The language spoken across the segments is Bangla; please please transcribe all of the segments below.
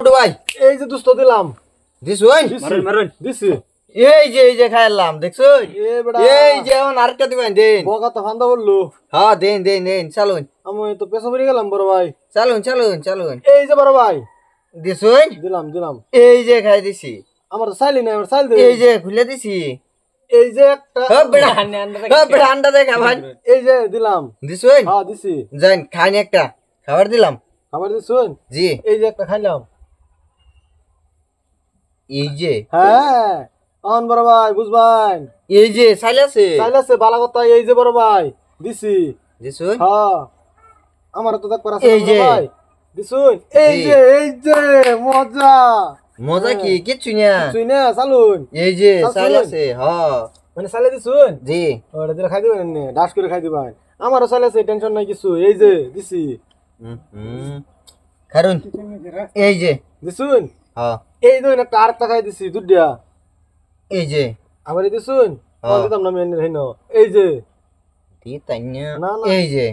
ভাই এই যে দুস্ত দিলাম দিছুন মারুন মারুন দিছি এই যে খাইলাম দেখছুন এ বেটা এই যে এখন আরেকটা দিবেন দেন বকা তো ফান্দা বললো হ্যাঁ দেন চালুন আমি তো পেছা পড়ে গেলাম বড় ভাই চালুন এই যে বড় ভাই দিছুন দিলাম এই যে খাই দিছি আমার তো চাইলি না আমার চাইল দে এই যে খুলে দিছি এই যে একটা বেড়া আন্ডা দেখা ভাই এই যে দিলাম দিছুন হ্যাঁ দিছি যাই খাইনি একটা খাবার দিলাম খাবার দিছুন জি এই যে একটা খাইলাম এই যে হ্যাঁ অন বড় ভাই বুঝবান এই যে চাইলাছে চাইলাছে বালা কথা এই যে বড় ভাই দিছি দিছুন হ্যাঁ আমার তো দেখ করা এই যে ভাই দিছুন এই যে মজা মজা কি কিচ্ছু না তুই না চালুন এই যে চাইলাছে হ্যাঁ মানে চালে দিছুন জি ওটা দিলে খাই দিবেন নে ডাস করে খাই দিবেন আমারও চাইলাছে টেনশন নাই কিছু এই যে দিছি কারণ এই যে দিছুন হ্যাঁ এই দুই একটা আরেকটা খাই দিছি দুধ এই যে আবার দিছুন হ্যাঁ। দিতাম না মেন হেন এই যে দি তাই না না, না। এই যে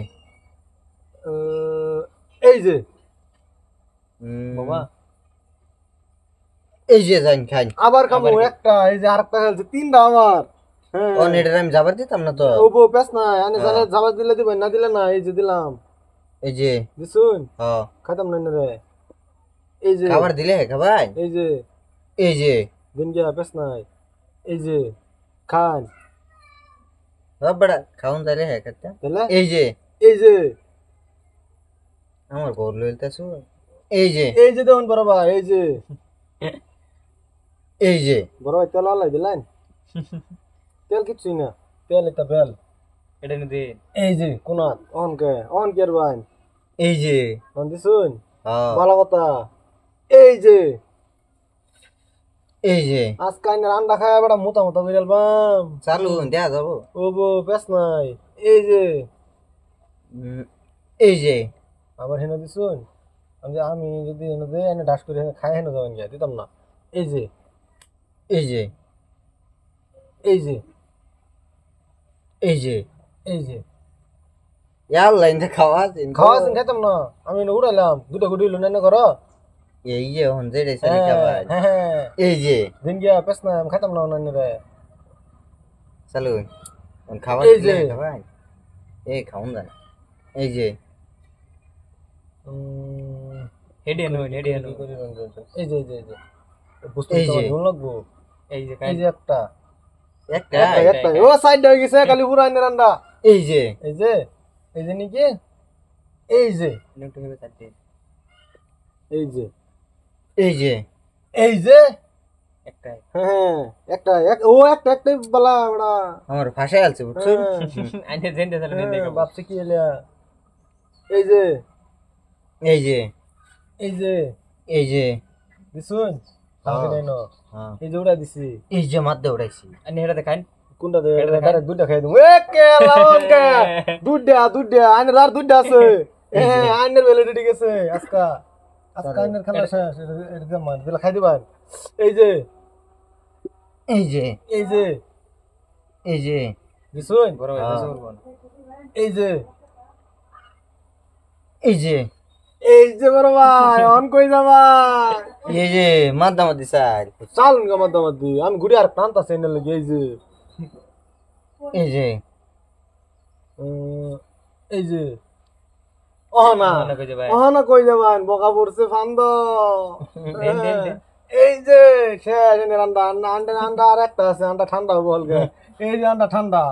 এই যে বাবা এই যে যাই খাই আবার খামো একটা এই যে আরেকটা খাইছে তিনটা আমার হ্যাঁ ও নেটার আমি যাবার দিতাম না তো ও বো পেছ না আনে জালে যাবার দিলে দিবেন না দিলে না এই যে দিলাম এই যে দিছুন হ্যাঁ খাইতাম না রে এই যে খাবার দিলে খাবাই এই যে এই যে দিন গিয়া পেছ নাই এই যে খান বড়া খাউন তাইলে হ্যাঁ করতে তাহলে এই যে এই যে আমার ঘর লইতাছো এই যে দেখুন বড় ভাই এই যে এই যে বড় ভাই তেল আলাই দিলেন তেল কিছুই না তেল এটা বেল এটা নে দে এই যে কোনাত অন কে ভাই এই যে অন দিছুন হ্যাঁ ভালো কথা এই যে আজকে আইনের আন্ডা খায় বেটা মোটা বিড়াল বাম চালুন দেয়া যাবো ও বো পেছ নাই এই যে এই যে আবার হেন দিছুন আমি যদি হেন দে এনে ডাস করে খাই হেন যাবেন গিয়া দিতাম না এই যে এই যে এই যে এই যে এই যে ইয়ার লাইনটা খাওয়া খাওয়াছেন খাইতাম না আমি এনে উড়াইলাম দুটা গুটি হইলো না করো এই যে হন যে রেসানি খাবার হ্যাঁ এই যে দিন গিয়া পেছ না আমি খাইতাম না অন্যান্য রে চালুন খাবার এই দিলে যে। খাবাই এই খাউন জানা এই যে এই যে বুঝতে এই যে। ভালো লাগবো এই যে এই যে একটা একটা একটা ও সাইড হয়ে গেছে খালি পুরা আইনের আন্ডা এই যে এই যে নাকি এই যে এই যে এই যে এই যে একটা হ্যাঁ একটা একটাই বলা ওটা আমার ভাষায় আছে বুঝছো আইনে জেন্ডে চলে দেখো বাপসে কি এলিয়া এই যে এই যে এই যে এই যে দিছুন হ্যাঁ। হ্যাঁ এই যে উড়া দিছি এই যে মাধ্যে উড়াইছি আনি হেটা দেখাইন কোনটা দে ডাইরেক্ট দুধটা খাই দিমু এ কে লাওঙ্কা দুধটা আইনের আর দুধটা আছে হ্যাঁ আইনের ভ্যালিডিটি গেছে আজকা আইনের খেলা শেষ এটা দে মান দিলা খাই দিবান এই যে এই যে এই যে এই যে দিছুন বড় ভাই হ্যাঁ। এই যে এই যে এই যে বড় ভাই অন কই যাবা এই যে মাদ্দামাদি স্যার চালুন গা মধ্যে আমি ঘুরে আর প্রান্ত আছে এনে লাগে এই যে এই যে এই যে অহনা কই যাবান বকা পড়ছে ফান্দ এই যে শেষ এনে আন্ডা আর একটা আছে আন্ডা ঠান্ডা বলগে এই যে আন্ডা ঠান্ডা